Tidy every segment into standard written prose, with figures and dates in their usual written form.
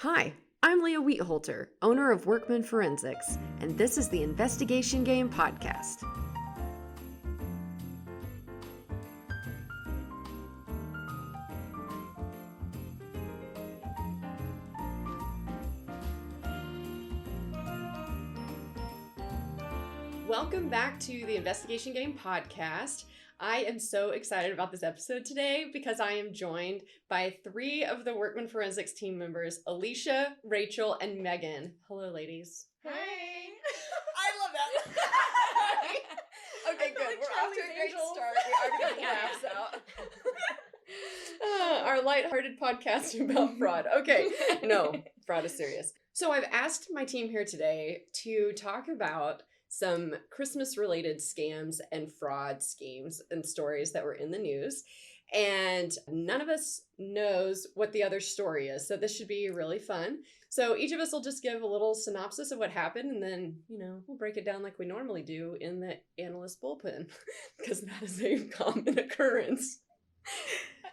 Hi, I'm Leah Wheatholter, owner of Workman Forensics, and this is the Investigation Game Podcast. Welcome back to the Investigation Game Podcast. I am so excited about this episode today because I am joined by three of the Workman Forensics team members, Alicia, Rachel, and Megan. Hello, ladies. Hey! I love that. Okay, good. We're off to a great start. We already got the laughs out. Our lighthearted podcast about fraud. Okay, no, fraud is serious. So I've asked my team here today to talk about some Christmas-related scams and fraud schemes and stories that were in the news. And none of us knows what the other story is, so this should be really fun. So each of us will just give a little synopsis of what happened, and then, we'll break it down like we normally do in the analyst bullpen, because that is a common occurrence.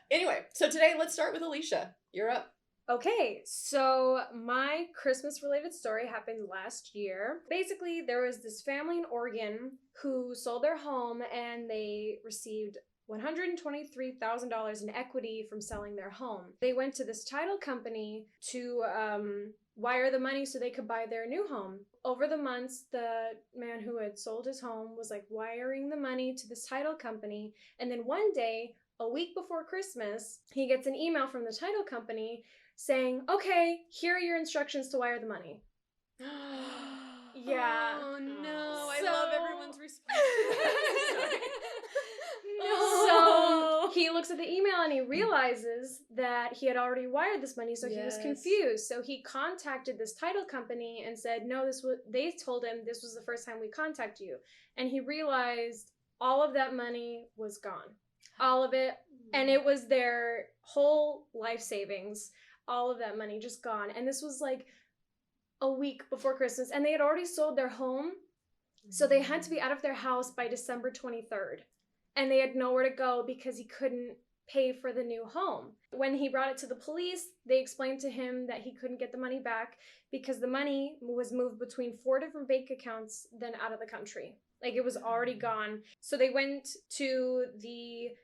Anyway, so today let's start with Alicia. You're up. Okay, so my Christmas-related story happened last year. Basically, there was this family in Oregon who sold their home and they received $123,000 in equity from selling their home. They went to this title company to wire the money so they could buy their new home. Over the months, the man who had sold his home was wiring the money to this title company. And then one day, a week before Christmas, he gets an email from the title company saying, okay, here are your instructions to wire the money. Yeah. Oh, no. I So- love everyone's response. So he looks at the email and he realizes that he had already wired this money, so he was Yes. confused. So he contacted this title company and said, no, they told him this was the first time we contacted you. And he realized all of that money was gone. All of it. And it was their whole life savings. All of that money just gone. And this was a week before Christmas. And they had already sold their home. So they had to be out of their house by December 23rd. And they had nowhere to go because he couldn't pay for the new home. When he brought it to the police, they explained to him that he couldn't get the money back because the money was moved between 4 different bank accounts, then out of the country. It was already gone. So they went to the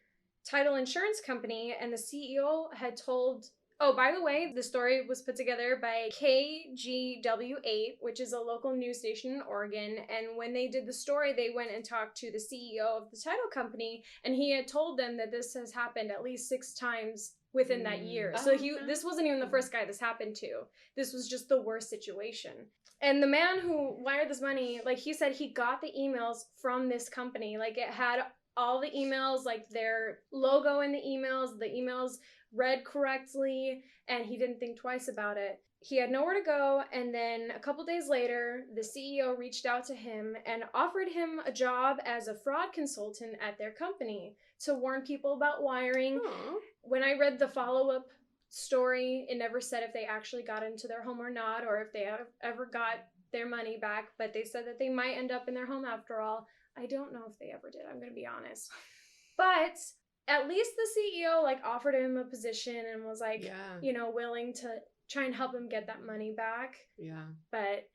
title insurance company and the CEO had told... Oh, by the way, the story was put together by KGW8, which is a local news station in Oregon. And when they did the story, they went and talked to the CEO of the title company, and he had told them that this has happened at least 6 times within that year. So this wasn't even the first guy this happened to. This was just the worst situation. And the man who wired this money, he said he got the emails from this company. It had all the emails, their logo in the emails read correctly, and he didn't think twice about it. He had nowhere to go, and then a couple days later, the CEO reached out to him and offered him a job as a fraud consultant at their company to warn people about wiring. Aww. When I read the follow-up story, it never said if they actually got into their home or not, or if they ever got their money back, but they said that they might end up in their home after all. I don't know if they ever did, I'm going to be honest. But at least the CEO offered him a position and was willing to try and help him get that money back. Yeah. But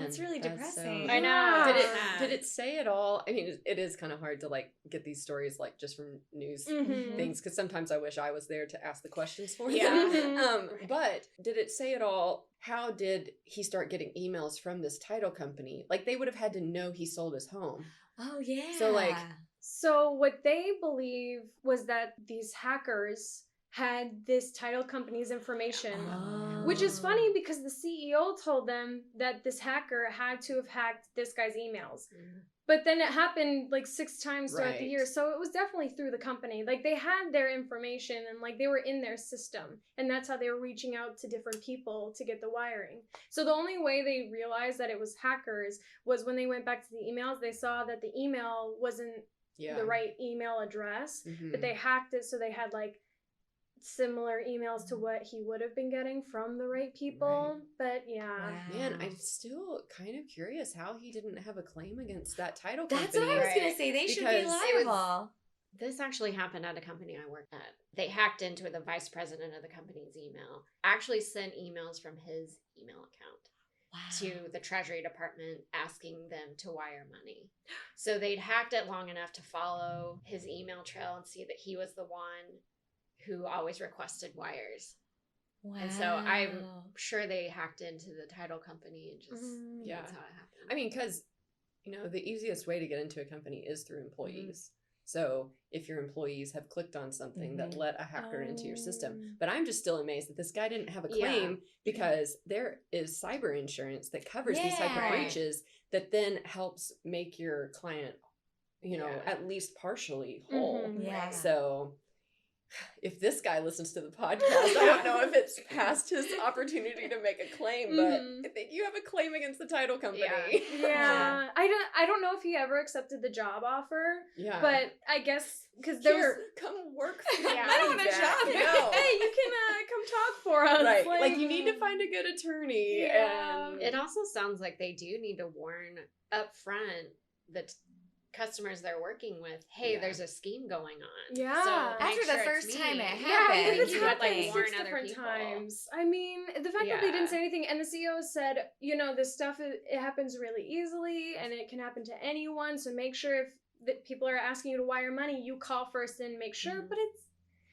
That's really depressing. I know. Did it say at all? I mean, it is kind of hard to get these stories just from news things, because sometimes I wish I was there to ask the questions for them. But did it say at all, how did he start getting emails from this title company? They would have had to know he sold his home. Oh, yeah. So what they believe was that these hackers had this title company's information, which is funny because the CEO told them that this hacker had to have hacked this guy's emails. But then it happened 6 times throughout the year. So it was definitely through the company. they had their information and they were in their system. And that's how they were reaching out to different people to get the wiring. So the only way they realized that it was hackers was when they went back to the emails, they saw that the email wasn't the right email address, but they hacked it so they had similar emails to what he would have been getting from the right people. But yeah. Wow. Man, I'm still kind of curious how he didn't have a claim against that title company. That's what I was going to say. They should be Because liable. This actually happened at a company I worked at. They hacked into the vice president of the company's email, actually sent emails from his email account to the Treasury Department asking them to wire money. So they'd hacked it long enough to follow his email trail and see that he was the one who always requested wires. Wow. And so I'm sure they hacked into the title company and just, that's how it happened. I mean, because, the easiest way to get into a company is through employees. So if your employees have clicked on something that let a hacker into your system. But I'm just still amazed that this guy didn't have a claim because there is cyber insurance that covers these type of breaches that then helps make your client, at least partially whole. Yeah. So if this guy listens to the podcast, I don't know if it's past his opportunity to make a claim, but I think you have a claim against the title company. Yeah. I don't know if he ever accepted the job offer. Yeah. But I guess because there was come work for me. I don't want a job. No. Hey, you can come talk for us. Right. Like you need to find a good attorney. Yeah. And It also sounds like they do need to warn up front that customers they're working with, hey, there's a scheme going on. Yeah. So After the first time it happened. If it's you would, happened warn 6 other different people. times. I mean, the fact that they didn't say anything, and the CEO said, this stuff, it happens really easily, and it can happen to anyone, so make sure if that people are asking you to wire money, you call first and make sure, but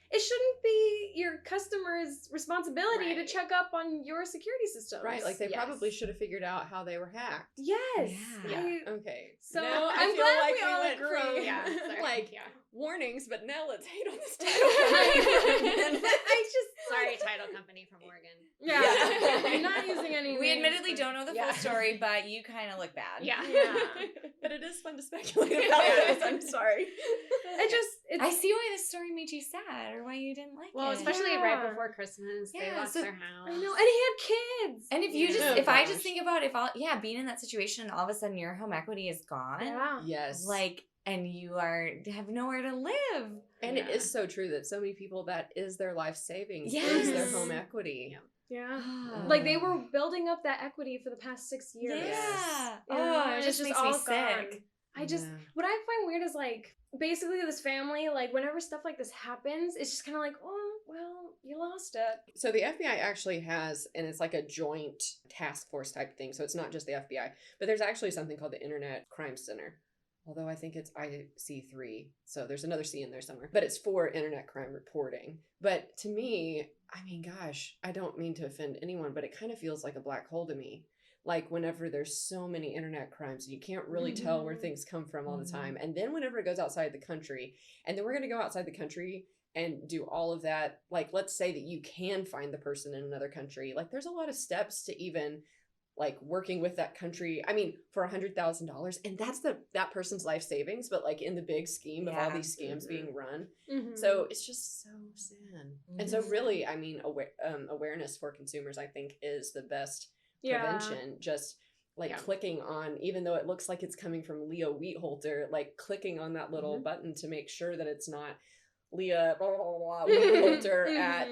it shouldn't be your customer's responsibility to check up on your security systems. right, like they probably should have figured out how they were hacked. Yes. Yeah. Okay. So now I'm I feel glad like we all went agree. from warnings, but now let's hate on this title. Sorry, title company from Oregon. Yeah. Yeah. I'm not using any We names, admittedly but- don't know the full story, but you kind of look bad. Yeah. But it is fun to speculate about this. I'm sorry. I see why this story made you sad or why you didn't like Well, it. especially Yeah. right before Christmas, they Yeah, lost so- their house. I know, and he had kids. And if you just, Oh, if I gosh. just think about being in that situation and all of a sudden your home equity is gone, Yeah. Yes. and you have nowhere to live. And it is so true that so many people, that is their life savings, Yes. is their home equity. Yeah. Oh. Like they were building up that equity for the past 6 years. Yeah. Yeah, Oh, it and just it's makes all me sick. gone. What I find weird is basically this family, whenever stuff like this happens, it's just kind of oh, well, you lost it. So the FBI actually has, and it's like a joint task force type thing. So it's not just the FBI, but there's actually something called the Internet Crime Center. Although I think it's IC3. So there's another C in there somewhere. But it's for internet crime reporting. But to me, I mean, gosh, I don't mean to offend anyone, but it kind of feels like a black hole to me. Like whenever there's so many internet crimes, you can't really tell where things come from all the time. And then whenever it goes outside the country, and then we're going to go outside the country and do all of that. Like, let's say that you can find the person in another country. Like, there's a lot of steps to even working with that country. I mean, for $100,000, and that's that person's life savings, but in the big scheme of all these scams being run. So it's just so sad. And so really, I mean, awareness for consumers, I think, is the best prevention. Just clicking on, even though it looks like it's coming from Leah Wheatholter, clicking on that little button to make sure that it's not Leah Wheatholter at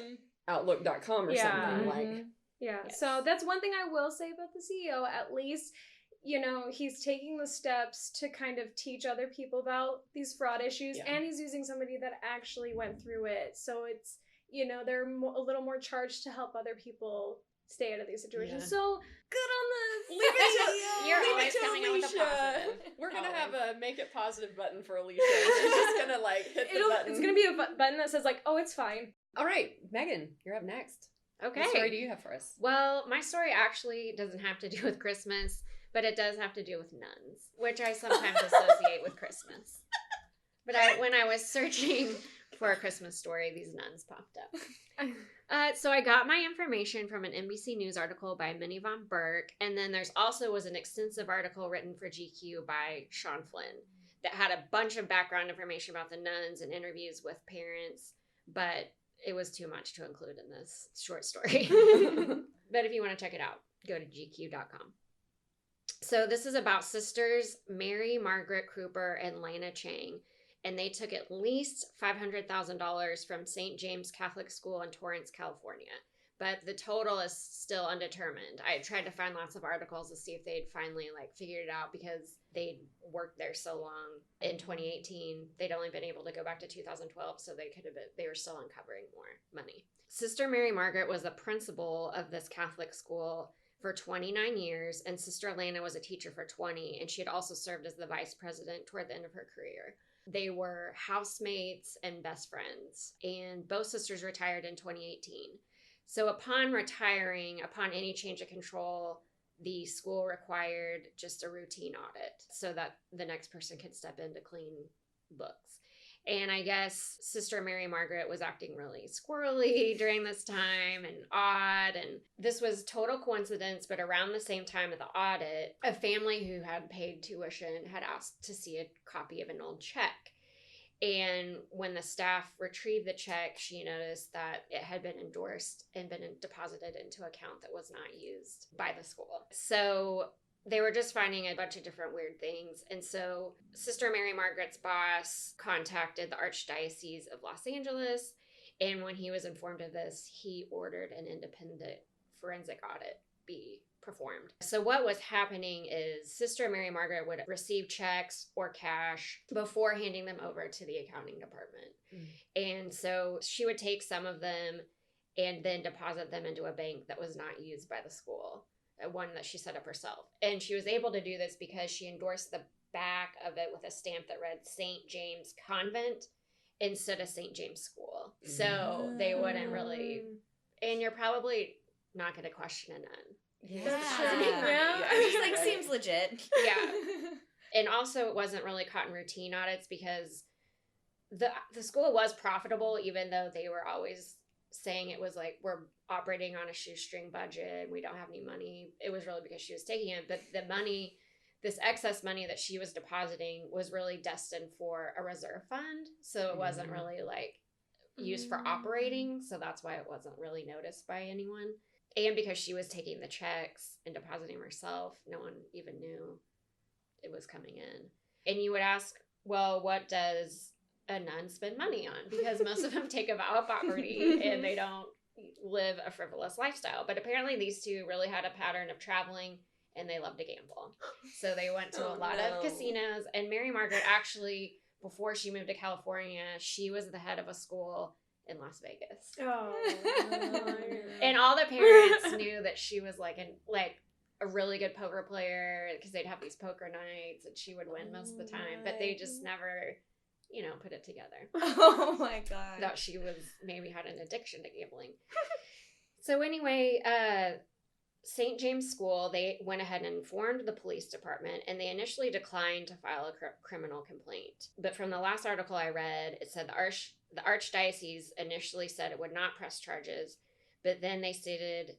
outlook.com or something. Yeah. So that's one thing I will say about the CEO. At least, he's taking the steps to kind of teach other people about these fraud issues, and he's using somebody that actually went through it. So it's, they're a little more charged to help other people stay out of these situations. Yeah. So good on this. Leave it to You're leave always it to coming up with a Alicia. positive. We're gonna have a make it positive button for Alicia. She's just gonna hit the button. It's gonna be a button that says oh, it's fine. All right, Megan, you're up next. Okay. What story do you have for us? Well, my story actually doesn't have to do with Christmas, but it does have to do with nuns, which I sometimes associate with Christmas. But when I was searching for a Christmas story, these nuns popped up. So I got my information from an NBC News article by Minnie Von Burke, and then there's also was an extensive article written for GQ by Sean Flynn that had a bunch of background information about the nuns and interviews with parents, but it was too much to include in this short story. But if you want to check it out, go to gq.com. So this is about sisters Mary Margaret Cooper and Lena Chang, and they took at least $500,000 from St. James Catholic School in Torrance, California. but the total is still undetermined. I tried to find lots of articles to see if they'd finally figured it out, because they'd worked there so long. In 2018, they'd only been able to go back to 2012, so they were still uncovering more money. Sister Mary Margaret was the principal of this Catholic school for 29 years, and Sister Elena was a teacher for 20, and she had also served as the vice president toward the end of her career. They were housemates and best friends, and both sisters retired in 2018. So upon retiring, upon any change of control, the school required just a routine audit so that the next person could step in to clean books. And I guess Sister Mary Margaret was acting really squirrely during this time and odd. And this was total coincidence, but around the same time of the audit, a family who had paid tuition had asked to see a copy of an old check. And when the staff retrieved the check, she noticed that it had been endorsed and been deposited into an account that was not used by the school. So they were just finding a bunch of different weird things. And so Sister Mary Margaret's boss contacted the Archdiocese of Los Angeles. And when he was informed of this, he ordered an independent forensic audit be performed. So what was happening is Sister Mary Margaret would receive checks or cash before handing them over to the accounting department. And so she would take some of them and then deposit them into a bank that was not used by the school, one that she set up herself. And she was able to do this because she endorsed the back of it with a stamp that read St. James Convent instead of St. James School. So they wouldn't really, and you're probably not going to question a nun. That's true. It seems legit. Yeah. And also it wasn't really caught in routine audits because the school was profitable, even though they were always saying it was we're operating on a shoestring budget, we don't have any money. It was really because she was taking it. But the money, this excess money that she was depositing, was really destined for a reserve fund. So it wasn't really used for operating. So that's why it wasn't really noticed by anyone. And because she was taking the checks and depositing herself, no one even knew it was coming in. And you would ask, well, what does a nun spend money on? Because most of them take a vow of poverty and they don't live a frivolous lifestyle. But apparently these two really had a pattern of traveling and they loved to gamble. So they went to a lot of casinos. And Mary Margaret actually, before she moved to California, she was the head of a school in Las Vegas. And all the parents knew that she was a really good poker player, because they'd have these poker nights and she would win most of the time, but they just never put it together. Oh my god. That she was maybe had an addiction to gambling. So anyway, St. James School, they went ahead and informed the police department, and they initially declined to file a criminal complaint. But from the last article I read, it said the Archdiocese initially said it would not press charges, but then they stated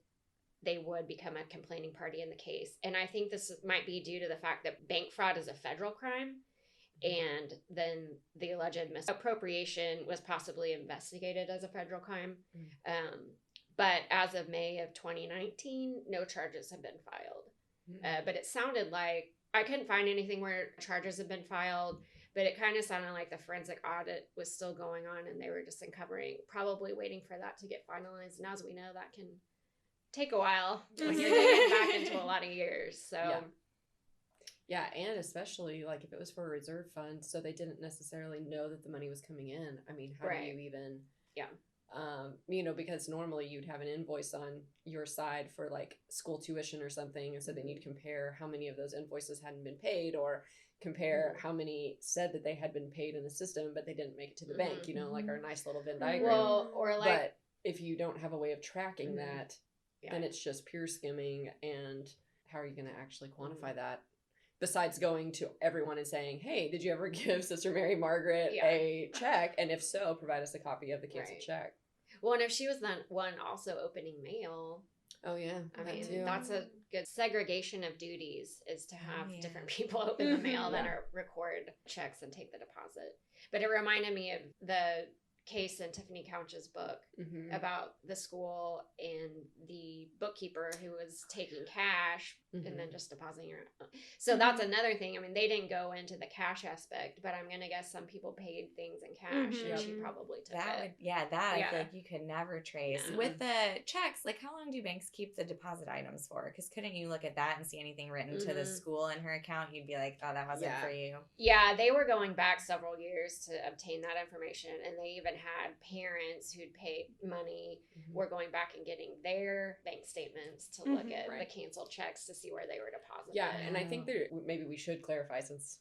they would become a complaining party in the case. And I think this might be due to the fact that bank fraud is a federal crime, and then the alleged misappropriation was possibly investigated as a federal crime. But as of May of 2019, no charges have been filed. But it sounded like, I couldn't find anything where charges have been filed, but it kind of sounded like the forensic audit was still going on and they were just uncovering, probably waiting for that to get finalized. And as we know, that can take a while when you're digging back into a lot of years. So yeah, and especially if it was for a reserve fund, so they didn't necessarily know that the money was coming in. I mean, how do you even... Yeah. Because normally you'd have an invoice on your side for school tuition or something, and so then you'd compare how many of those invoices hadn't been paid, or compare how many said that they had been paid in the system but they didn't make it to the bank, our nice little Venn diagram. Well, but if you don't have a way of tracking that, then it's just pure skimming, and how are you going to actually quantify that? Besides going to everyone and saying, hey, did you ever give Sister Mary Margaret a check? And if so, provide us a copy of the canceled check. Well, and if she was the one also opening mail. Oh, yeah. I mean, that's a good segregation of duties, is to have different people open the mail that are record checks and take the deposit. But it reminded me of the case in Tiffany Couch's book about the school, and the book bookkeeper who was taking cash Mhm. and then just depositing your own. So that's another thing. I mean, they didn't go into the cash aspect, but I'm gonna guess some people paid things in cash, Mhm. and she probably took That it. would, I Yeah. feel like you could never trace. No. With the checks, like how long do banks keep the deposit items for? Because couldn't you look at that and see anything written to the Mhm. school in her account? You'd be like, oh, that wasn't Yeah. for you. Yeah, they were going back several years to obtain that information, and they even had parents who'd paid money Mhm. were going back and getting their bank statements to look Mhm. at Right. the canceled checks to see where they were deposited. Yeah, and I think that maybe we should clarify, since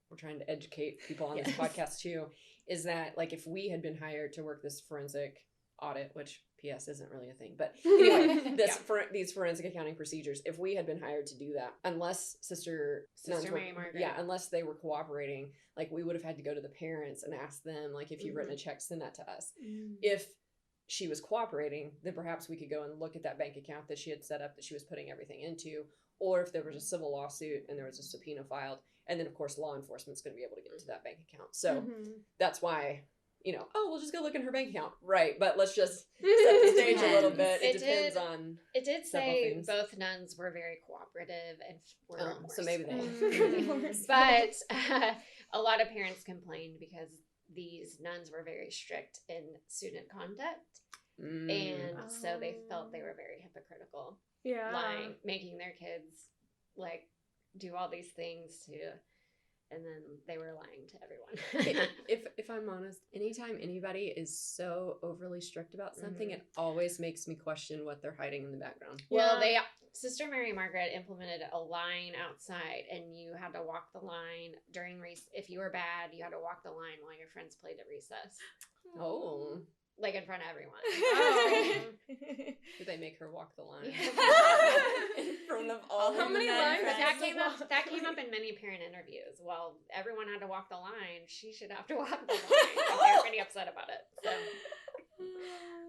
we're trying to educate people on this Yes. podcast too, is that like if we had been hired to work this forensic audit, which PS isn't really a thing, but anyway, these forensic accounting procedures, if we had been hired to do that, unless Sister nuns were- Mary Margaret. yeah, unless they were cooperating, like we would have had to go to the parents and ask them, like, if you've written a check, send that to us. If she was cooperating, then perhaps we could go and look at that bank account that she had set up that she was putting everything into, or if there was a civil lawsuit and there was a subpoena filed, and then of course law enforcement's going to be able to get to that bank account. So that's why, we'll just go look in her bank account, right? But let's just set the stage a little bit. It depends on. It did several say things. both nuns were very cooperative and were So maybe they. Mm. But a lot of parents complained because these nuns were very strict in student conduct, and so they felt they were very hypocritical, Yeah. lying, making their kids like do all these things and then they were lying to everyone. if I'm honest, anytime anybody is so overly strict about something, Mhm. it always makes me question what they're hiding in the background. Well, Sister Mary Margaret implemented a line outside, and you had to walk the line during if you were bad, you had to walk the line while your friends played at recess, Oh, like in front of everyone. Oh. did they make her walk the line? Yeah. In front of all How of many the lines? friends? That came up in many parent interviews. Well, everyone had to walk the line. She should have to walk the line. They were pretty upset about it. So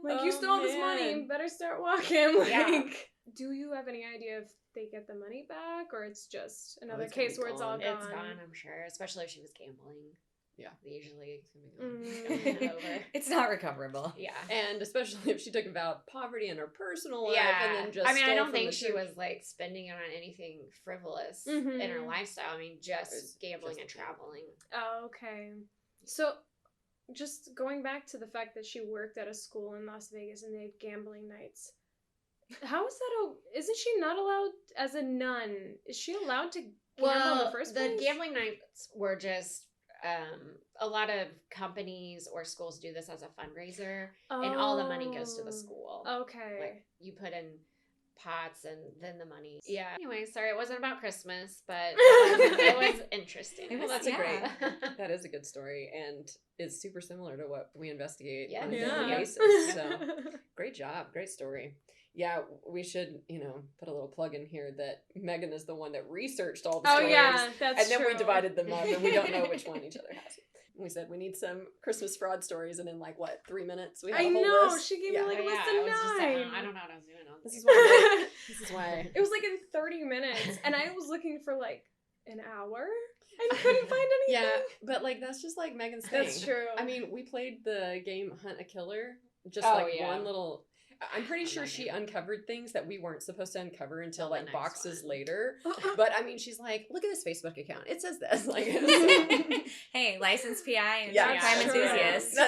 Like, you Oh, stole this money, man. better start walking. Like, Yeah. do you have any idea if they get the money back, or it's just another it's gonna case be where it's all gone. gone? it's gone, I'm sure. Especially if she was gambling. Yeah. They usually Mm. over. It's not recoverable. Yeah. And especially if she took about poverty in her personal life, Yeah, and then just I mean, I stole don't from think the she church. was like spending it on anything frivolous Mhm. in her lifestyle. I mean, It was just gambling just and traveling. Oh, okay. So, just going back to the fact that she worked at a school in Las Vegas and they had gambling nights. How is that? Isn't she not allowed as a nun? Is she allowed to gamble in the first place? gambling nights were just a lot of companies or schools do this as a fundraiser, and all the money goes to the school. Okay. Like you put in pots and then the money. Yeah. Anyway, sorry, it wasn't about Christmas, but it was interesting. Well, that's Yeah. that is a good story, and it's super similar to what we investigate Yeah. on a Yeah. daily basis. So great job, great story. Yeah, we should, put a little plug in here that Megan is the one that researched all the Oh, stories. yeah, that's and then we true. divided them up, and we don't know which one each other has. We said we need some Christmas fraud stories, and in 3 minutes we have I a whole know. list. She gave Yeah. me like a list I of was just, 9. I don't know what I was doing. This is why. This is why. It was like in 30 minutes, and I was looking for like an hour and couldn't find anything. Yeah, but that's just Megan's thing. That's true. I mean, we played the game Hunt a Killer. Just yeah. one little. I'm pretty sure she uncovered things that we weren't supposed to uncover until the next boxes one. later. But I mean, she's like, look at this Facebook account. It says this. Hey, licensed PI and Yeah, crime sure. enthusiast.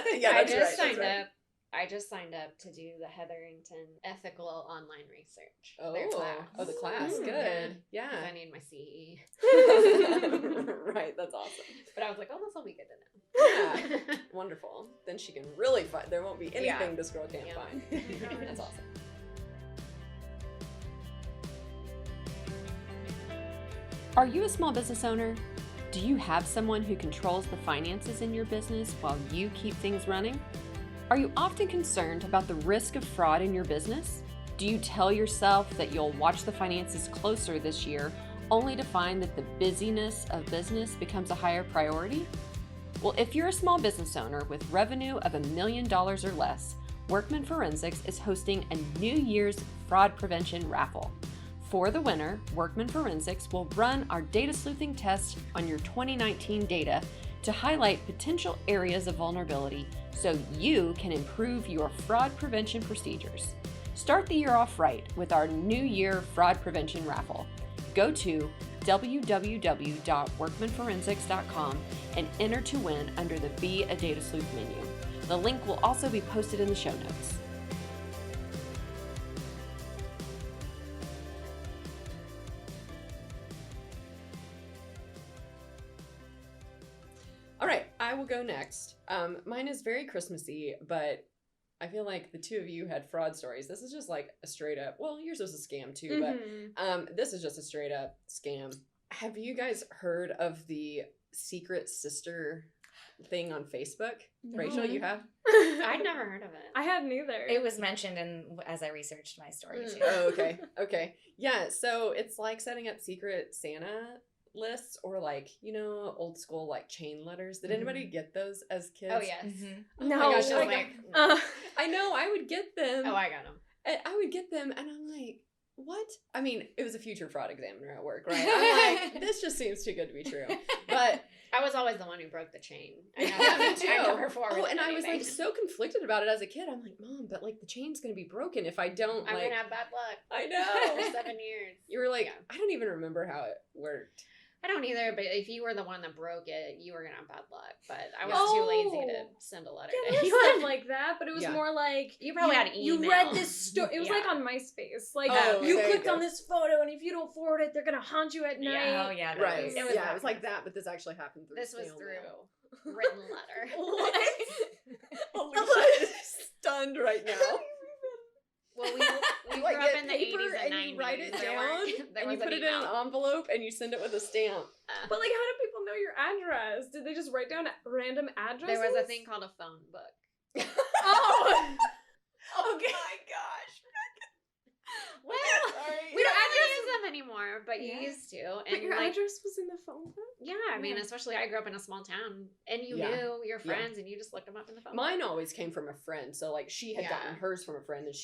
I just signed up to do the Hetherington Ethical Online Research. Oh, their class. the class. Mm. Good. Yeah. 'Cause Yeah. I need my CE. Right. That's awesome. But I was like, oh, this will be good to know. Yeah. Wonderful. Then she can really find. There won't be anything Yeah. this girl can't Yeah. find. That's awesome. Are you a small business owner? Do you have someone who controls the finances in your business while you keep things running? Are you often concerned about the risk of fraud in your business? Do you tell yourself that you'll watch the finances closer this year, only to find that the busyness of business becomes a higher priority? Well, if you're a small business owner with revenue of $1 million or less, Workman Forensics is hosting a New Year's fraud prevention raffle. For the winner, Workman Forensics will run our data sleuthing test on your 2019 data to highlight potential areas of vulnerability so you can improve your fraud prevention procedures. Start the year off right with our New Year Fraud Prevention Raffle. Go to www.workmanforensics.com and enter to win under the Be a Data Sleuth menu. The link will also be posted in the show notes. All right, I will go next. Mine is very Christmassy, but I feel like the two of you had fraud stories. This is just like a straight up, well, yours was a scam too, but this is just a straight up scam. Have you guys heard of the secret sister thing on Facebook? No. Rachel, you have? I'd never heard of it. I hadn't either. It was mentioned as I researched my story too. Oh, okay. Okay. Yeah, so it's like setting up secret Santa lists or like, you know, old school like chain letters. Did anybody get those as kids? Oh, yes. Oh No, my gosh, I I know, I would get them. Oh, I got them. I would get them and I'm like, what? I mean, it was a future fraud examiner at work, right? I'm like, this just seems too good to be true. But I was always the one who broke the chain. me too. I never forwarded and I was like anything. so conflicted about it as a kid. I'm like, Mom, but like the chain's gonna be broken if I don't. I'm like, gonna have bad luck. I know. For 7 years. You were like, Yeah. I don't even remember how it worked. I don't either, but if you were the one that broke it, you were gonna have bad luck. But I was Yeah. too lazy to Oh. send a letter Yeah, to there was anyone. stuff like that, but it was Yeah. more like You probably had You email. read this story. It was Yeah. like on MySpace. Like Oh, you there you clicked go. on this photo, and if you don't forward it, they're gonna haunt you at night. Yeah. Oh yeah. that Right. was- It was yeah, that it was like kind of that, but this actually happened through This was snail through mail. written letter. What? Alicia is stunned right now. Well, we You grew like up get in the paper 80s and and 90s. you write it There down weren't- there and you wasn't put it in email. an envelope and you send it with a stamp. But like, how do people know your address? Did they just write down random addresses? There was a thing called a phone book. Oh. Oh my gosh. Well, Sorry. we don't use them anymore, but you Yeah. used to. But your like, address was in the phone book? yeah, I mean, Yeah. especially I grew up in a small town, and you Yeah. knew your Yeah. friends, and you just looked them up in the phone. Mine always came from a friend. So like she had Yeah. gotten hers from a friend and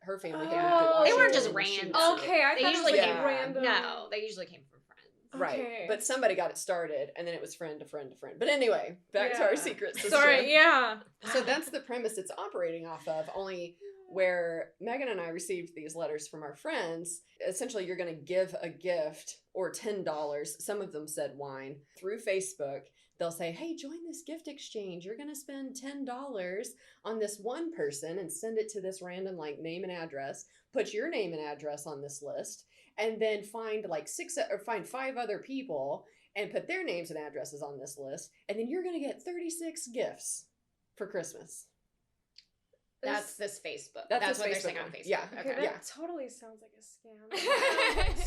her family Oh. came up to Washington. They weren't just and she random. would send it. Okay, I They thought usually it was came like from- random. No, they usually came from friends. Right. Okay. But somebody got it started and then it was friend to friend to friend. But anyway, back to our Yeah. secret sister. Sorry, yeah. So that's the premise it's operating off of, only where Megan and I received these letters from our friends. Essentially, you're going to give a gift or $10. Some of them said wine through Facebook. They'll say, hey, join this gift exchange. You're going to spend $10 on this one person and send it to this random like name and address. Put your name and address on this list and then find like find 5 other people and put their names and addresses on this list. And then you're going to get 36 gifts for Christmas. That's this Facebook. That's That's this what they're Facebook saying on one. Facebook. Yeah. Okay, that Yeah. totally sounds like a scam.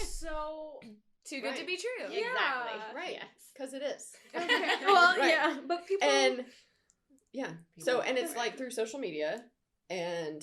So Too good to Right. be true. Exactly. Yeah. Right. Yes. Because it is. okay, well, Right. yeah, but people And yeah. So, People- and it's like through social media. And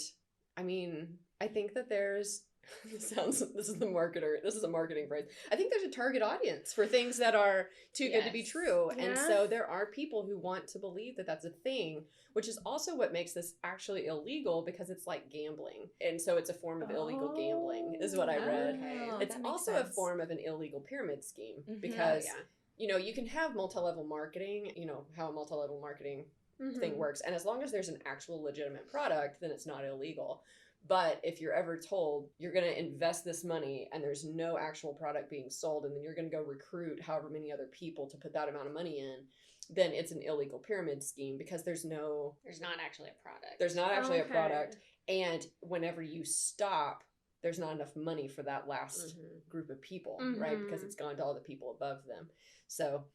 I mean, I think that there's, this is the marketer, this is a marketing phrase. I think there's a target audience for things that are too good to be Yes. true. And Yeah. so there are people who want to believe that that's a thing, which is also what makes this actually illegal because it's like gambling. And so it's a form of illegal gambling, is what I read. Okay. Oh, It's that makes also a sense. form of an illegal pyramid scheme Mhm. because, Oh, yeah. you know, you can have multi-level marketing, you know, how a multi-level marketing Mhm. thing works. And as long as there's an actual legitimate product, then it's not illegal. But if you're ever told you're going to invest this money and there's no actual product being sold, and then you're going to go recruit however many other people to put that amount of money in, then it's an illegal pyramid scheme because there's not actually a product. actually a Okay. product. And whenever you stop, there's not enough money for that last Mhm. group of people, right? Because Mhm. it's gone to all the people above them. So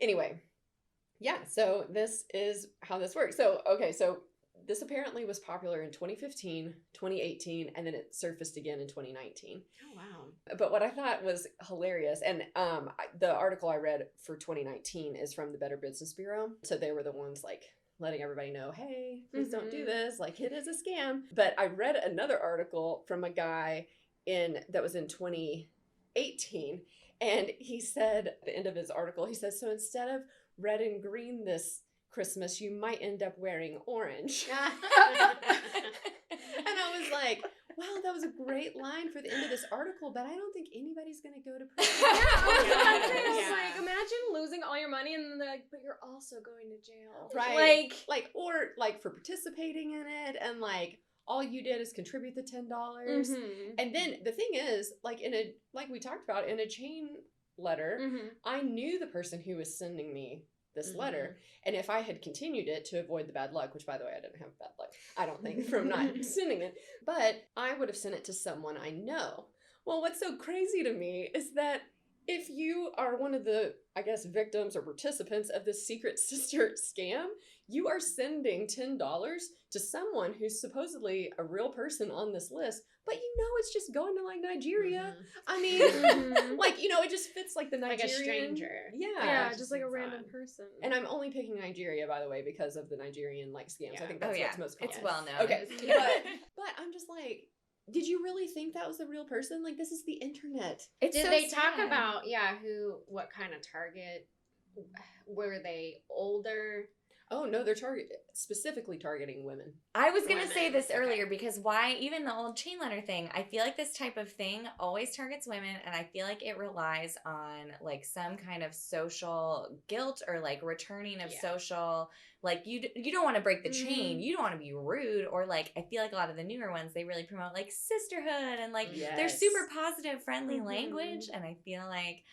anyway, yeah, so this is how this works. So, okay, so this apparently was popular in 2015, 2018, and then it surfaced again in 2019. Oh, wow. But what I thought was hilarious, and the article I read for 2019 is from the Better Business Bureau. So they were the ones like letting everybody know, hey, please don't do Mhm. this. Like, it is a scam. But I read another article from a guy that was in 2018, and he said at the end of his article, he says, so instead of red and green this Christmas, you might end up wearing orange. And I was like, wow, that was a great line for the end of this article, but I don't think anybody's going to go to prison. Yeah, I was about to say, I was Yeah. like, imagine losing all your money and then they're like, but you're also going to jail. Right. Like, Or for participating in it and like all you did is contribute the $10. And then the thing is, like we talked about in a chain letter, I knew the person who was sending me this letter, and if I had continued it to avoid the bad luck, which by the way I didn't have bad luck, I don't think, from not sending it, but I would have sent it to someone I know. Well, what's so crazy to me is that if you are one of the, I guess, victims or participants of this secret sister scam, you are sending $10 to someone who's supposedly a real person on this list, but you know it's just going to like Nigeria. I mean, like, you know, it just fits like the Nigerian. Like a stranger. Yeah, just like a random person. And I'm only picking Nigeria, by the way, because of the Nigerian like scams. I think that's what's most common. It's well known. Okay, but I'm just like, did you really think that was the real person? Like, this is the internet. Did they talk about, what kind of target? Were they older? Oh, no, they're specifically targeting women. I was going to say this earlier because why, even the old chain letter thing, I feel like this type of thing always targets women, and I feel like it relies on, like, some kind of social guilt or, like, returning of social, like, you don't want to break the chain. You don't want to be rude, or, like, I feel like a lot of the newer ones, they really promote, like, sisterhood, and, like, they're super positive, friendly language, and I feel like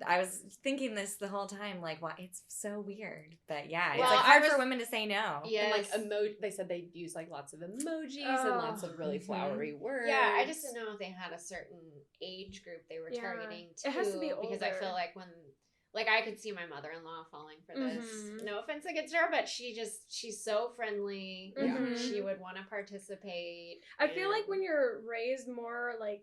I was thinking this the whole time, like, wow, it's so weird. But yeah, it's like hard for women to say no. Yes. And like they said they'd use like lots of emojis and lots of really flowery words. Yeah, I just didn't know if they had a certain age group they were targeting too. It has to be older. Because I feel like like I could see my mother-in-law falling for this. No offense against her, but she's so friendly. She would want to participate. I feel like when you're raised more like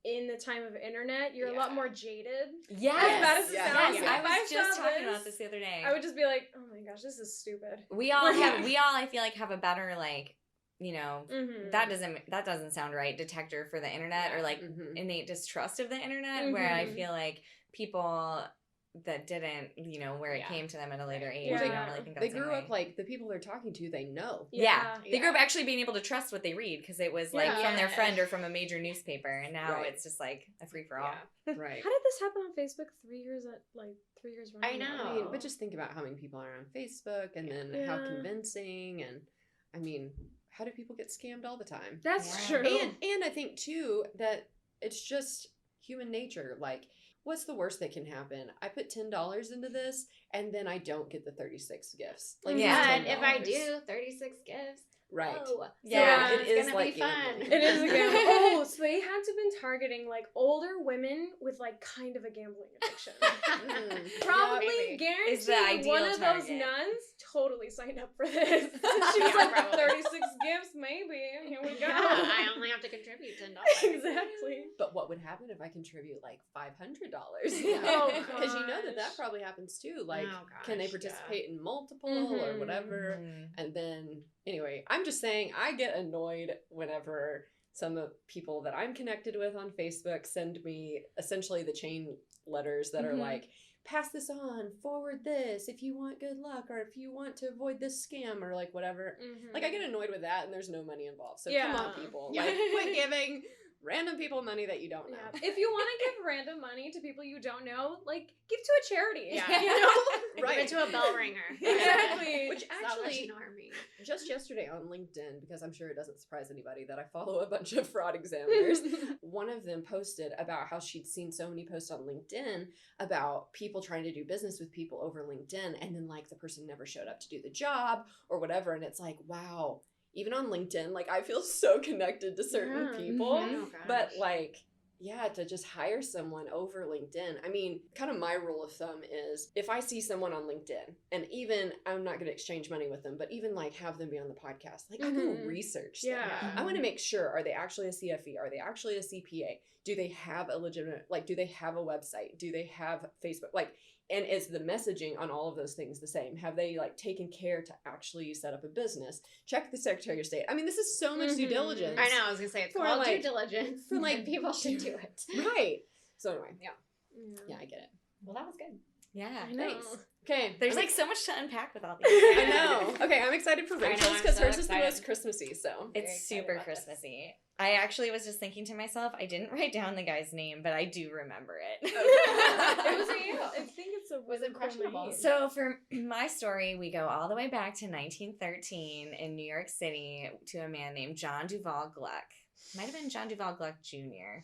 in the time of internet, you're a lot more jaded. Yes. As bad as it sounds. I was just talking about this the other day. I would just be like, oh my gosh, this is stupid. We all I feel like have a better, like, you know, that doesn't sound right, detector for the internet, or like innate distrust of the internet, where I feel like people that didn't, you know, where it came to them at a later age, I don't really think that's they grew up like the people they're talking to, they know. They grew up actually being able to trust what they read because it was like from their friend or from a major newspaper, and now it's just like a free for all. Right. How did this happen on Facebook 3 years running? I know. I mean, but just think about how many people are on Facebook, and then how convincing, and I mean, how do people get scammed all the time? That's true. And I think too that it's just human nature. Like, what's the worst that can happen? I put $10 into this, and then I don't get the 36 gifts. Like, and if I do 36 gifts, right? Oh, yeah, it is gonna like be fun. gambling. It is a gamble. Oh, so they had to have been targeting like older women with like kind of a gambling addiction. Probably guaranteed one of those nuns totally signed up for this. She was like, 36 gifts, maybe. Here we go. I only have to contribute $10. Exactly. But what would happen if I contribute like $500? Oh, because you know that probably happens too. Like, can they participate in multiple or whatever? And then, anyway, I'm just saying, I get annoyed whenever some people that I'm connected with on Facebook send me essentially the chain letters that are like, pass this on, forward this if you want good luck, or if you want to avoid this scam, or like whatever. Like, I get annoyed with that, and there's no money involved. So come on, people. Like, quit giving random people money that you don't know. If you want to give random money to people you don't know, like, give to a charity. Yeah. You know? Give it to a bell ringer. Exactly. Which actually, just yesterday on LinkedIn, because I'm sure it doesn't surprise anybody that I follow a bunch of fraud examiners, one of them posted about how she'd seen so many posts on LinkedIn about people trying to do business with people over LinkedIn, and then like the person never showed up to do the job or whatever, and it's like, wow. Even on LinkedIn, like, I feel so connected to certain people, but like, to just hire someone over LinkedIn. I mean, kind of my rule of thumb is if I see someone on LinkedIn, and even I'm not going to exchange money with them, but even like have them be on the podcast, like, I'm going to research them. I want to make sure, are they actually a CFE? Are they actually a CPA? Do they have a legitimate, like, do they have a website? Do they have Facebook? Like, and is the messaging on all of those things the same? Have they like taken care to actually set up a business? Check the Secretary of State. I mean, this is so much due diligence. I know. I was gonna say it's called like, due diligence. For like people should do it. Right. So anyway, yeah, I get it. Well, that was good. Yeah. I know. Thanks. Okay. There's I'm like so much to unpack with all these. I know. Okay, I'm excited for I know, Rachel's I'm because so hers is the excited. most Christmassy, so. Very It's excited super about this. Christmassy. I actually was just thinking to myself, I didn't write down the guy's name, but I do remember it. It was you? I think it's a Was really impressionable. cool name. So for my story, we go all the way back to 1913 in New York City to a man named John Duval Gluck. Might have been John Duval Gluck Jr.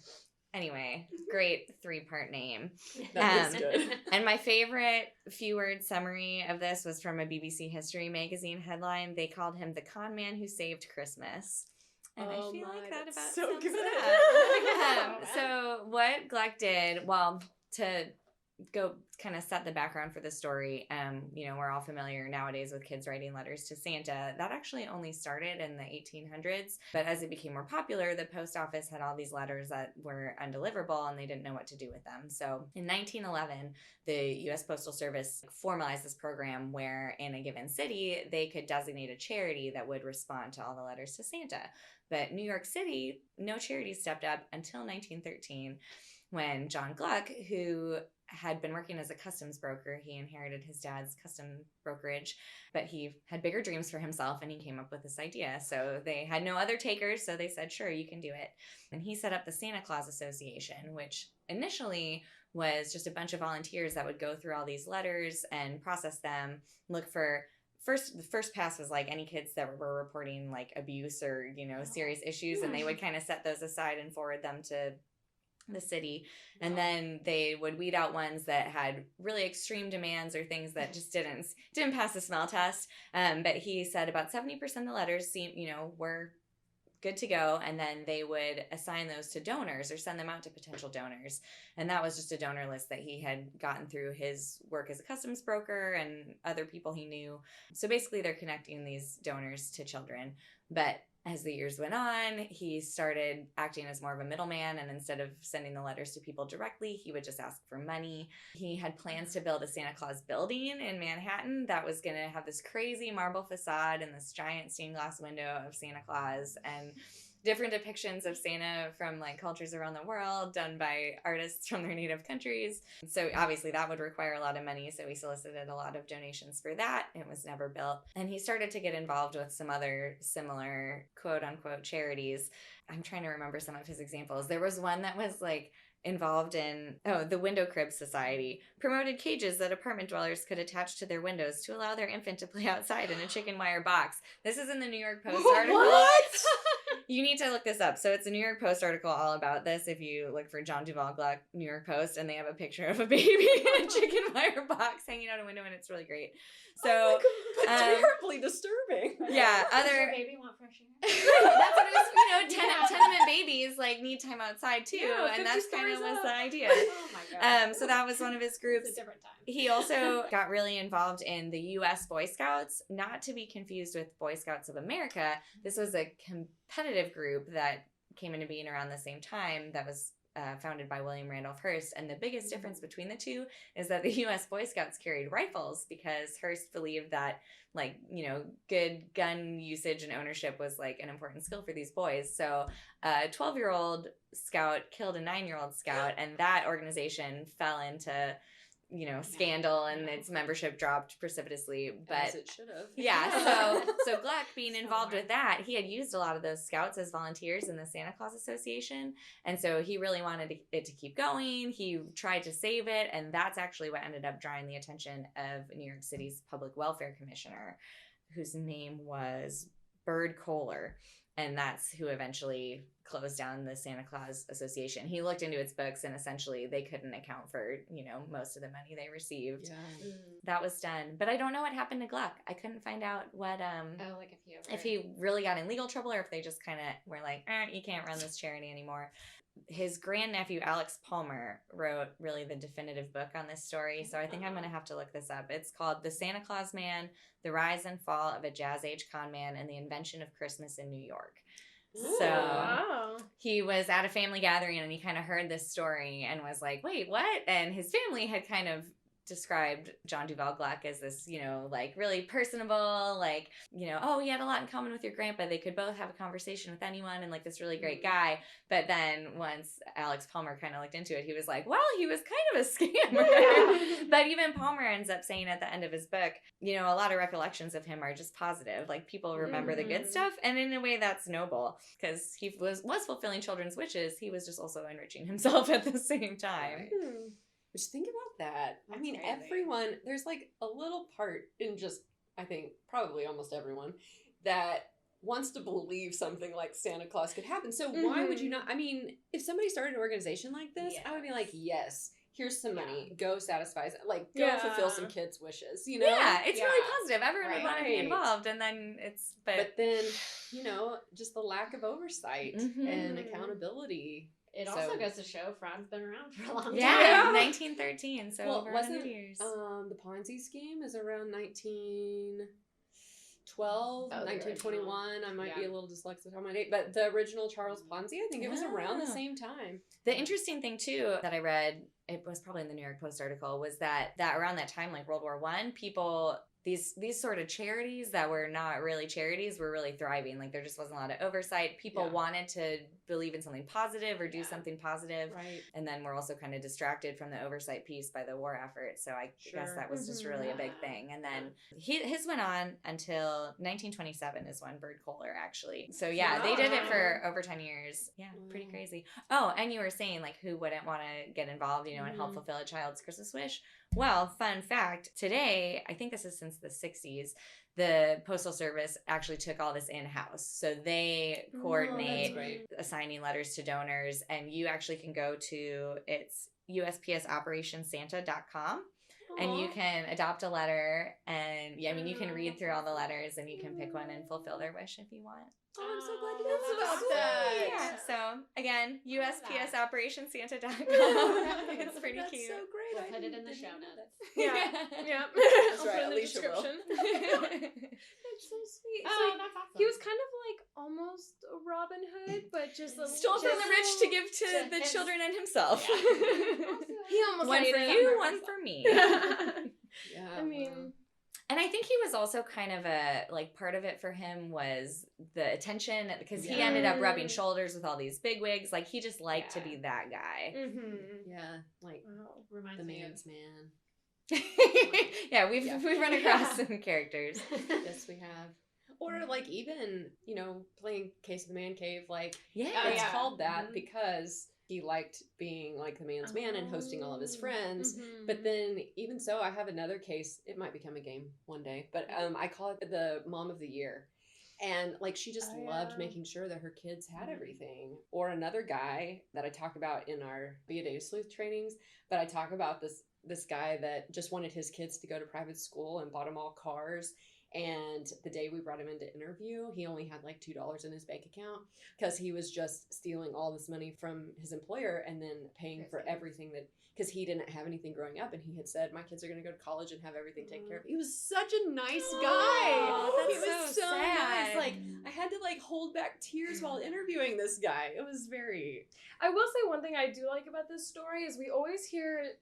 Anyway, great 3-part name. That is good. And my favorite few-word summary of this was from a BBC History magazine headline. They called him the con man who saved Christmas. And I feel like that that's about so sums good. it up. So what Gluck did, well, to go kind of set the background for the story, we're all familiar nowadays with kids writing letters to Santa. That actually only started in the 1800s, but as it became more popular, the post office had all these letters that were undeliverable and they didn't know what to do with them. So in 1911, the U.S. Postal Service formalized this program where in a given city, they could designate a charity that would respond to all the letters to Santa. But New York City, no charity stepped up until 1913 when John Gluck, who had been working as a customs broker, he inherited his dad's custom brokerage, but he had bigger dreams for himself and he came up with this idea. So they had no other takers, so they said, sure, you can do it. And he set up the Santa Claus Association, which initially was just a bunch of volunteers that would go through all these letters and process them, look for the first pass was like any kids that were reporting like abuse or, serious issues, and they would kind of set those aside and forward them to the city. And then they would weed out ones that had really extreme demands or things that just didn't pass the smell test. But he said about 70% of the letters were good to go, and then they would assign those to donors or send them out to potential donors. And that was just a donor list that he had gotten through his work as a customs broker and other people he knew. So basically they're connecting these donors to children. But as the years went on, he started acting as more of a middleman, and instead of sending the letters to people directly, he would just ask for money. He had plans to build a Santa Claus building in Manhattan that was going to have this crazy marble facade and this giant stained glass window of Santa Claus and different depictions of Santa from like cultures around the world done by artists from their native countries. So obviously that would require a lot of money. So he solicited a lot of donations for that. It was never built. And he started to get involved with some other similar quote unquote charities. I'm trying to remember some of his examples. There was one that was like involved in, the Window Crib Society promoted cages that apartment dwellers could attach to their windows to allow their infant to play outside in a chicken wire box. This is in the New York Post article. What? You need to look this up. So it's a New York Post article all about this. If you look for John Duval Gluck, New York Post, and they have a picture of a baby in a chicken wire box hanging out a window, and it's really great. So oh my God, that's terribly disturbing. yeah, Does your baby want fresh air? that's what it is. Yeah. Tenement babies like need time outside too, Yeah, and 50 that's kind of stories was up. the idea. Oh my god. So that was one of his groups. It's a different time. He also got really involved in the U.S. Boy Scouts, not to be confused with Boy Scouts of America. This was a competitive group that came into being around the same time that was founded by William Randolph Hearst. And the biggest difference between the two is that the U.S. Boy Scouts carried rifles because Hearst believed that, good gun usage and ownership was like an important skill for these boys. So a 12-year-old scout killed a 9-year-old scout, and that organization fell into scandal, and its membership dropped precipitously. But As it should have. yeah, so Gluck being involved with that, he had used a lot of those scouts as volunteers in the Santa Claus Association, and so he really wanted it to keep going. He tried to save it, and that's actually what ended up drawing the attention of New York City's Public Welfare Commissioner, whose name was Bird Kohler. And that's who eventually closed down the Santa Claus Association. He looked into its books, and essentially they couldn't account for, most of the money they received. Yeah. That was done. But I don't know what happened to Gluck. I couldn't find out what, Like if he really got in legal trouble, or if they just kind of were like, you can't run this charity anymore. His grandnephew, Alex Palmer, wrote really the definitive book on this story. So I think I'm going to have to look this up. It's called The Santa Claus Man, The Rise and Fall of a Jazz Age Con Man and the Invention of Christmas in New York. So Wow. he was at a family gathering, and he kind of heard this story and was like, wait, what? And his family had kind of described John Duval Gluck as this, like really personable, like, oh, he had a lot in common with your grandpa. They could both have a conversation with anyone and like this really great guy. But then once Alex Palmer kind of looked into it, he was like, well, he was kind of a scammer. But even Palmer ends up saying at the end of his book, a lot of recollections of him are just positive. Like people remember the good stuff. And in a way that's noble because he was fulfilling children's wishes. He was just also enriching himself at the same time. Right. Just think about that. That's I mean, crazy. everyone, there's like a little part in just, I think, probably almost everyone that wants to believe something like Santa Claus could happen. So why would you not? I mean, if somebody started an organization like this, I would be like, yes, here's some money. Go satisfy, go fulfill some kids' wishes, Yeah, it's really positive. Everyone would want to be Right. involved. And then But then, just the lack of oversight and accountability. It also goes to show fraud's been around for a long time. Yeah, 1913, so Well, over wasn't 100 years. the Ponzi scheme is around 1912, 1921. I might be a little dyslexic on my date, but the original Charles Ponzi, I think it was around the same time. The interesting thing too that I read, it was probably in the New York Post article, was that around that time, like World War I, people, these sort of charities that were not really charities were really thriving. Like there just wasn't a lot of oversight. People wanted to believe in something positive or do something positive. Right. And then we're also kind of distracted from the oversight piece by the war effort. So I guess that was just really a big thing. And then his went on until 1927 is when Bert Kohler actually. So yeah, they did it for over 10 years. Yeah, pretty crazy. Oh, and you were saying like who wouldn't want to get involved, and help fulfill a child's Christmas wish? Well, fun fact, today, I think this is since the 60s, the Postal Service actually took all this in-house. So they coordinate assigning letters to donors, and you actually can go to, it's USPSOperationSanta.com, and you can adopt a letter, and you can read through all the letters, and you can pick one and fulfill their wish if you want. Oh, I'm so glad to know that's about so that. sweet. Yeah, so again, USPSOperationSanta.com. It's pretty That's cute. so great. We'll put it in the show notes. Yeah. That's I'll right, put it in the Alicia will. description. That's so sweet. Oh, So that's awesome. he was kind of like almost a Robin Hood, but just a Stole from the rich to give to the his- children and himself. He almost One made for it. you, one for me. Yeah. I mean, And I think he was also kind of part of it for him was the attention, because he ended up rubbing shoulders with all these bigwigs. Like, he just liked to be that guy. Yeah, like Reminds the me of man's man. Yeah, we've run across some characters. Yes, we have. Or like even, playing Case of the Man Cave, like Yeah. it's called that because he liked being like the man's man and hosting all of his friends. But then even so, I have another case. It might become a game one day, but I call it the Mom of the Year. And like she just loved making sure that her kids had everything. Or another guy that I talk about in our Be a Data Sleuth trainings, but I talk about this guy that just wanted his kids to go to private school and bought them all cars. And the day we brought him in to interview, he only had like $2 in his bank account because he was just stealing all this money from his employer and then paying for everything because he didn't have anything growing up. And he had said, my kids are going to go to college and have everything taken care of. He was such a nice guy. That's He was so sad. nice. Like, I had to like hold back tears while interviewing this guy. It was very... I will say one thing I do like about this story is we always hear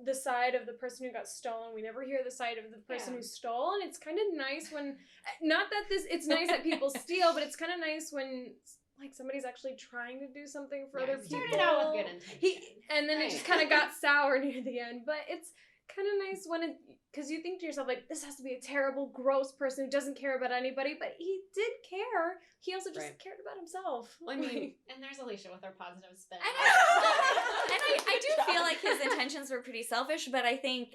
the side of the person who got stolen. We never hear the side of the person who stole, and it's kind of nice when, not that it's nice that people steal, but it's kind of nice when like somebody's actually trying to do something for other people. Started out with good intentions. And then it just kind of got sour near the end, but it's kind of nice when because you think to yourself like, this has to be a terrible, gross person who doesn't care about anybody, but he did care. He also just cared about himself. I mean, and there's Alicia with her positive spin. I do feel like his intentions were pretty selfish, but I think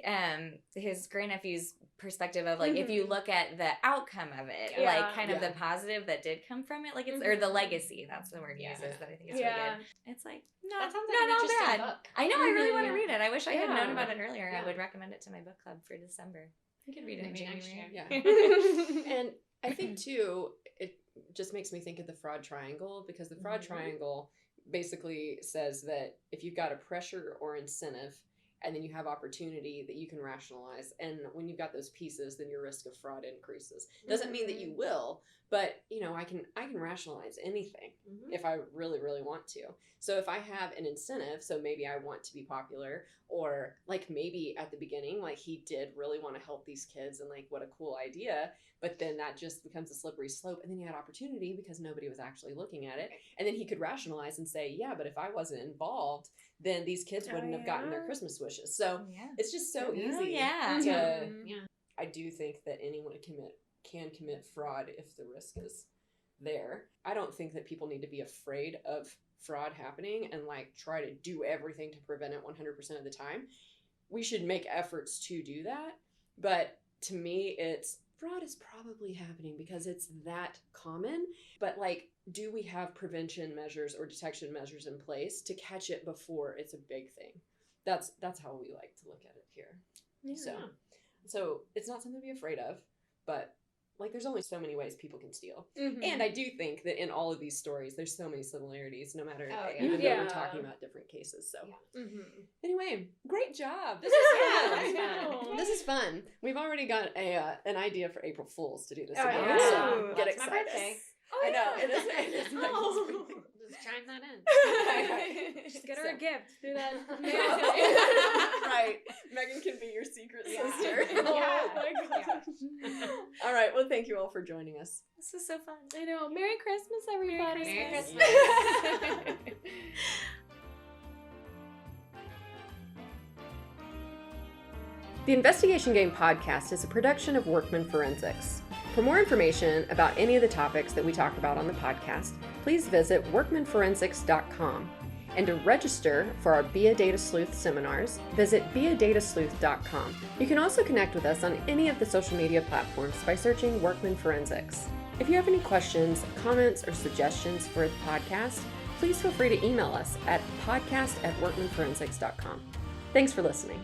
his grandnephew's perspective of like, if you look at the outcome of it, like kind of the positive that did come from it, like it's, or the legacy, that's the word he uses that I think is really good. It's like, that sounds not like an all interesting bad. book. I know, I really want to read it. I wish I had known Yeah. about it earlier. Yeah. I would recommend it to my book club for December. You could read it in Maybe next January. year. Yeah. And I think too, it just makes me think of the fraud triangle, because the fraud triangle basically says that if you've got a pressure or incentive and then you have opportunity that you can rationalize. And when you've got those pieces, then your risk of fraud increases. Doesn't mean that you will, but I can rationalize anything if I really, really want to. So if I have an incentive, so maybe I want to be popular, or like maybe at the beginning, like he did really want to help these kids and like what a cool idea, but then that just becomes a slippery slope. And then he had opportunity because nobody was actually looking at it. And then he could rationalize and say, yeah, but if I wasn't involved, then these kids wouldn't have gotten their Christmas wishes. So it's just so easy. I do think that anyone can commit fraud if the risk is there. I don't think that people need to be afraid of fraud happening and like try to do everything to prevent it 100% of the time. We should make efforts to do that. But to me, fraud is probably happening because it's that common. But like, do we have prevention measures or detection measures in place to catch it before it's a big thing? That's how we like to look at it here. Yeah. So it's not something to be afraid of, but like there's only so many ways people can steal. And I do think that in all of these stories, there's so many similarities, no matter, even though we're talking about different cases. So anyway, great job. This is fun. This is fun. We've already got an idea for April Fools to do this again. So get excited. My birthday. I know. It is Just chime that in. Just get her a gift through that Right. Megan can be your secret sister. Oh my gosh. All right. Well, thank you all for joining us. This was so fun. I know. Merry Christmas, everybody. Merry Christmas. The Investigation Game podcast is a production of Workman Forensics. For more information about any of the topics that we talk about on the podcast, please visit workmanforensics.com. And to register for our Be a Data Sleuth seminars, visit beadatasleuth.com. You can also connect with us on any of the social media platforms by searching Workman Forensics. If you have any questions, comments, or suggestions for the podcast, please feel free to email us at podcast@workmanforensics.com. Thanks for listening.